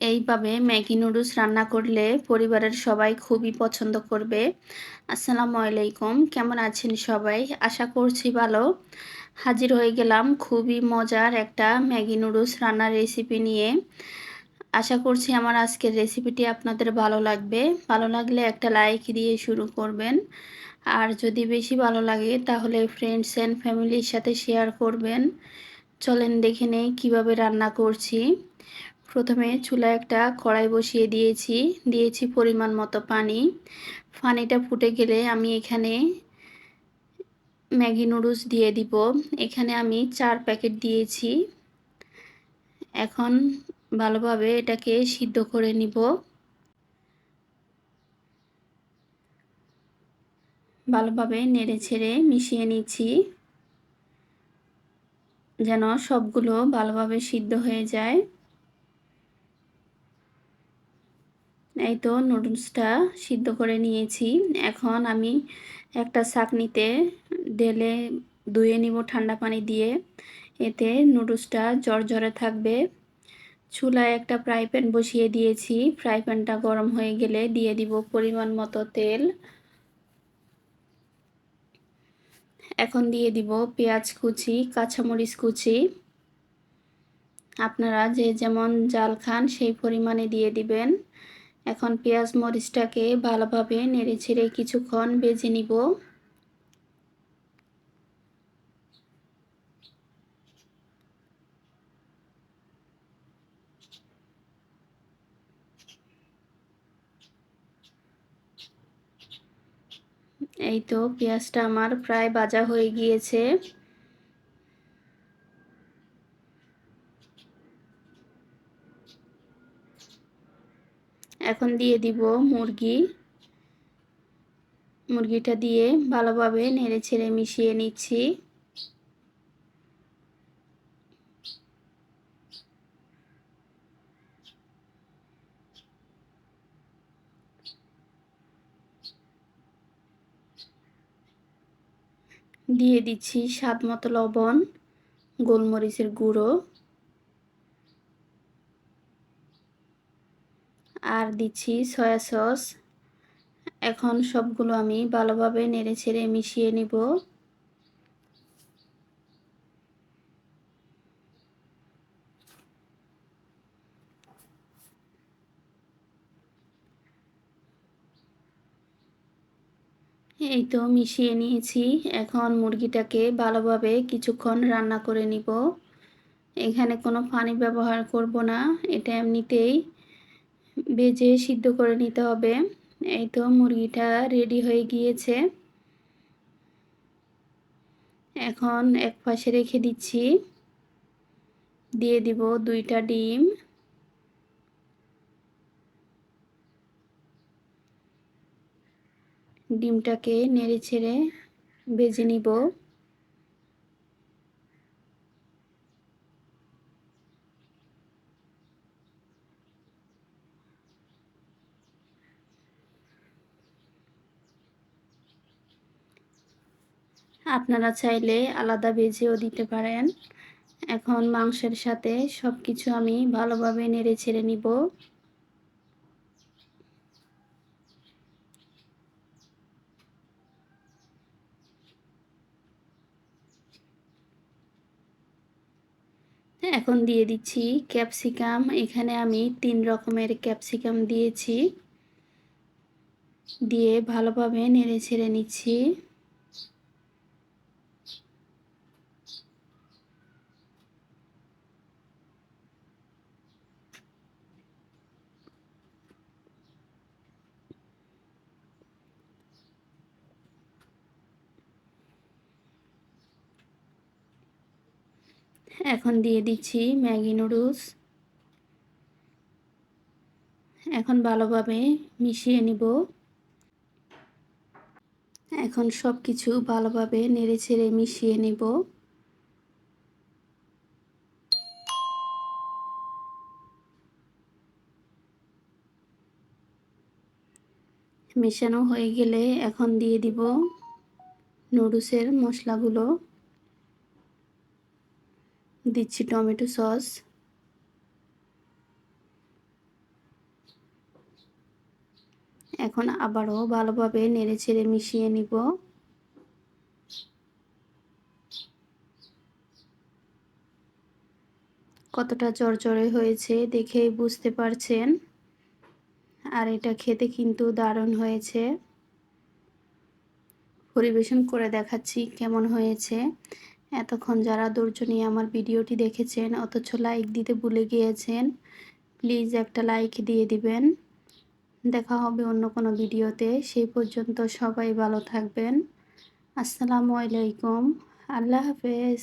এইভাবে Maggi noodles রান্না করলে পরিবারের সবাই খুবই পছন্দ করবে। আসসালামু আলাইকুম। কেমন আছেন সবাই? আশা করছি ভালো। হাজির হয়ে গেলাম খুবই মজার একটা ম্যাগি নুডলস রান্নার রেসিপি নিয়ে। আশা করছি আমার আজকের রেসিপিটি আপনাদের ভালো লাগবে। ভালো লাগলে একটা লাইক দিয়ে শুরু করবেন। আর যদি বেশি ভালো লাগে তাহলে ফ্রেন্ডস অ্যান্ড ফ্যামিলির সাথে শেয়ার করবেন। চলেন দেখে নেই কীভাবে রান্না করছি। প্রথমে চুলায় একটা কড়াই বসিয়ে দিয়েছি পরিমাণ মতো পানি। পানিটা ফুটে গেলে আমি এখানে ম্যাগি নুডলস দিয়ে দিব। এখানে আমি 4 প্যাকেট দিয়েছি। এখন ভালোভাবে এটাকে সিদ্ধ করে নিব। ভালোভাবে নেড়েচেড়ে মিশিয়ে নিচ্ছি যেন সবগুলো ভালোভাবে সিদ্ধ হয়ে যায়। এই তো নুডলসটা সিদ্ধ করে নিয়েছি। এখন আমি একটা ছাঁকনিতে ঢেলে ধুয়ে নিব ঠান্ডা পানি দিয়ে। এতে নুডলসটা ঝরঝরে থাকবে। চুলায় একটা ফ্রাই প্যান বসিয়ে দিয়েছি। ফ্রাই প্যানটা গরম হয়ে গেলে দিয়ে দিব পরিমাণ মতো তেল। এখন দিয়ে দিব পেঁয়াজ কুচি, কাঁচামরিচ কুচি। আপনারা যে যেমন ঝাল খান সেই পরিমাণে দিয়ে দিবেন। এখন পেঁয়াজ মরিচটাকে ভালোভাবে নেড়েচেড়ে কিছুক্ষণ ভেজে নিব। এই তো পেঁয়াজটা আমার প্রায় ভাজা হয়ে গিয়েছে। এখন দিয়ে দিব মুরগিটা দিয়ে ভালোভাবে নেড়েচেড়ে মিশিয়ে নিচ্ছি। দিয়ে দিচ্ছি স্বাদ মতো লবণ, গোলমরিচের গুঁড়ো আর দিচ্ছি সয়া সস। এখন সবগুলো আমি ভালোভাবে নেড়েচেড়ে মিশিয়ে নিব। এই তো মিশিয়ে নিয়েছি। এখন মুরগিটাকে ভালোভাবে কিছুক্ষণ রান্না করে নিব। এখানে কোনো পানি ব্যবহার করব না। এটা এমনিতেই ভেজে সিদ্ধ করে নিতে হবে। এই তো মুরগিটা রেডি হয়ে গিয়েছে। এখন এক পাশে রেখে দিচ্ছি। দিয়ে দিব 2টা ডিম। ডিমটাকে নেড়েচেড়ে ভেজে নিব। আপনারা চাইলে আলাদা ভেজেও দিতে পারেন। এখন মাংসের সাথে সব কিছু আমি ভালোভাবে নেড়েচেড়ে নিব। এখন দিয়ে দিচ্ছি ক্যাপসিকাম। এখানে আমি 3 রকমের ক্যাপসিকাম দিয়েছি। দিয়ে ভালোভাবে নেড়েচেড়ে নিচ্ছি। এখন দিয়ে দিচ্ছি ম্যাগি নুডলস। এখন ভালোভাবে মিশিয়ে নিব। এখন সব কিছু ভালোভাবে নেড়েচেড়ে মিশিয়ে নিব। মেশানো হয়ে গেলে এখন দিয়ে দিব নুডলসের মশলাগুলো। দিচ্ছি টমেটো সস, এখন আবারও ভালোভাবে নেড়েচেড়ে মিশিয়ে নিব। কতটা ঝরঝরে হয়েছে দেখেই বুঝতে পারছেন। আর এটা খেতে কিন্তু দারুণ হয়েছে। পরিবেশন করে দেখাচ্ছি কেমন হয়েছে। এতক্ষণ যারা ধৈর্য নিয়ে আমার ভিডিওটি দেখেছেন অথচ লাইক দিতে ভুলে গিয়েছেন, প্লিজ একটা লাইক দিয়ে দিবেন। দেখা হবে অন্য কোনো ভিডিওতে। সেই পর্যন্ত সবাই ভালো থাকবেন। আসসালামু আলাইকুম। আল্লাহ হাফেজ।